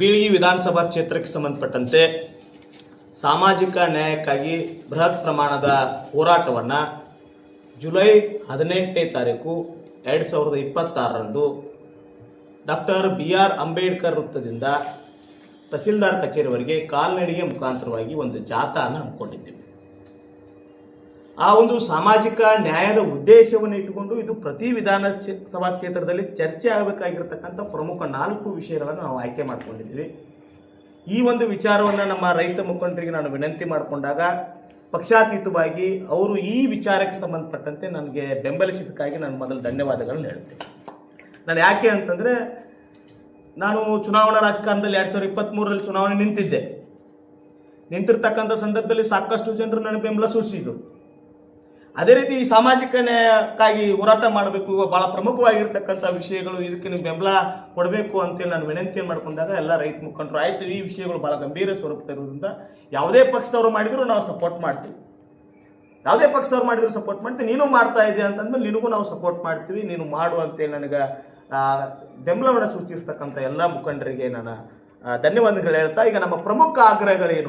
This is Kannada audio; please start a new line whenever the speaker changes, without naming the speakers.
ಬೀಳಗಿ ವಿಧಾನಸಭಾ ಕ್ಷೇತ್ರಕ್ಕೆ ಸಂಬಂಧಪಟ್ಟಂತೆ ಸಾಮಾಜಿಕ ನ್ಯಾಯಕ್ಕಾಗಿ ಬೃಹತ್ ಪ್ರಮಾಣದ ಹೋರಾಟವನ್ನು ಜುಲೈ 18ನೇ ತಾರೀಕು 2026ರಂದು ಡಾಕ್ಟರ್ BR ಅಂಬೇಡ್ಕರ್ ವೃತ್ತದಿಂದ ತಹಸೀಲ್ದಾರ್ ಕಚೇರಿವರೆಗೆ ಕಾಲ್ನಡಿಗೆ ಮುಖಾಂತರವಾಗಿ ಒಂದು ಜಾಥಾನ ಹಮ್ಮಿಕೊಂಡಿದ್ದೀವಿ. ಆ ಒಂದು ಸಾಮಾಜಿಕ ನ್ಯಾಯದ ಉದ್ದೇಶವನ್ನು ಇಟ್ಟುಕೊಂಡು ಇದು ಪ್ರತಿ ವಿಧಾನಸಭಾ ಕ್ಷೇತ್ರದಲ್ಲಿ ಚರ್ಚೆ ಆಗಬೇಕಾಗಿರತಕ್ಕಂಥ ಪ್ರಮುಖ 4 ವಿಷಯಗಳನ್ನು ನಾವು ಆಯ್ಕೆ ಮಾಡ್ಕೊಂಡಿದ್ದೀವಿ. ಈ ಒಂದು ವಿಚಾರವನ್ನು ನಮ್ಮ ರೈತ ಮುಖಂಡರಿಗೆ ನಾನು ವಿನಂತಿ ಮಾಡಿಕೊಂಡಾಗ ಪಕ್ಷಾತೀತವಾಗಿ ಅವರು ಈ ವಿಚಾರಕ್ಕೆ ಸಂಬಂಧಪಟ್ಟಂತೆ ನನಗೆ ಬೆಂಬಲಿಸಿದ್ದಕ್ಕಾಗಿ ನಾನು ಮೊದಲು ಧನ್ಯವಾದಗಳನ್ನು ಹೇಳ್ತೇನೆ. ನಾನು ಯಾಕೆ ಅಂತಂದರೆ ನಾನು ಚುನಾವಣಾ ರಾಜಕಾರಣದಲ್ಲಿ 2023ರಲ್ಲಿ ಚುನಾವಣೆ ನಿಂತಿರ್ತಕ್ಕಂಥ ಸಂದರ್ಭದಲ್ಲಿ ಸಾಕಷ್ಟು ಜನರು ನನಗೆ ಬೆಂಬಲ ಸೂಚಿಸಿದರು. ಅದೇ ರೀತಿ ಈ ಸಾಮಾಜಿಕ ನ್ಯಾಯಕ್ಕಾಗಿ ಹೋರಾಟ ಮಾಡಬೇಕು, ಭಾಳ ಪ್ರಮುಖವಾಗಿರ್ತಕ್ಕಂಥ ವಿಷಯಗಳು, ಇದಕ್ಕೆ ನೀವು ಬೆಂಬಲ ಕೊಡಬೇಕು ಅಂತೇಳಿ ನಾನು ವಿನಂತಿ ಮಾಡ್ಕೊಂಡಾಗ ಎಲ್ಲ ರೈತ ಮುಖಂಡರು ಆಯಿತು, ಈ ವಿಷಯಗಳು ಭಾಳ ಗಂಭೀರ ಸ್ವರೂಪದಲ್ಲಿರೋದ್ರಿಂದ ಯಾವುದೇ ಪಕ್ಷದವರು ಮಾಡಿದರೂ ನಾವು ಸಪೋರ್ಟ್ ಮಾಡ್ತೀವಿ, ನೀನು ಮಾಡ್ತಾ ಇದೆಯಾ ಅಂತಂದ್ಮೇಲೆ ನಿನಗೂ ನಾವು ಸಪೋರ್ಟ್ ಮಾಡ್ತೀವಿ, ನೀನು ಮಾಡು ಅಂತೇಳಿ ನನಗೆ ಬೆಂಬಲವನ್ನು ಸೂಚಿಸ್ತಕ್ಕಂಥ ಎಲ್ಲ ಮುಖಂಡರಿಗೆ ನಾನು ಧನ್ಯವಾದಗಳು ಹೇಳ್ತಾ, ಈಗ ನಮ್ಮ ಪ್ರಮುಖ ಆಗ್ರಹಗಳೇನು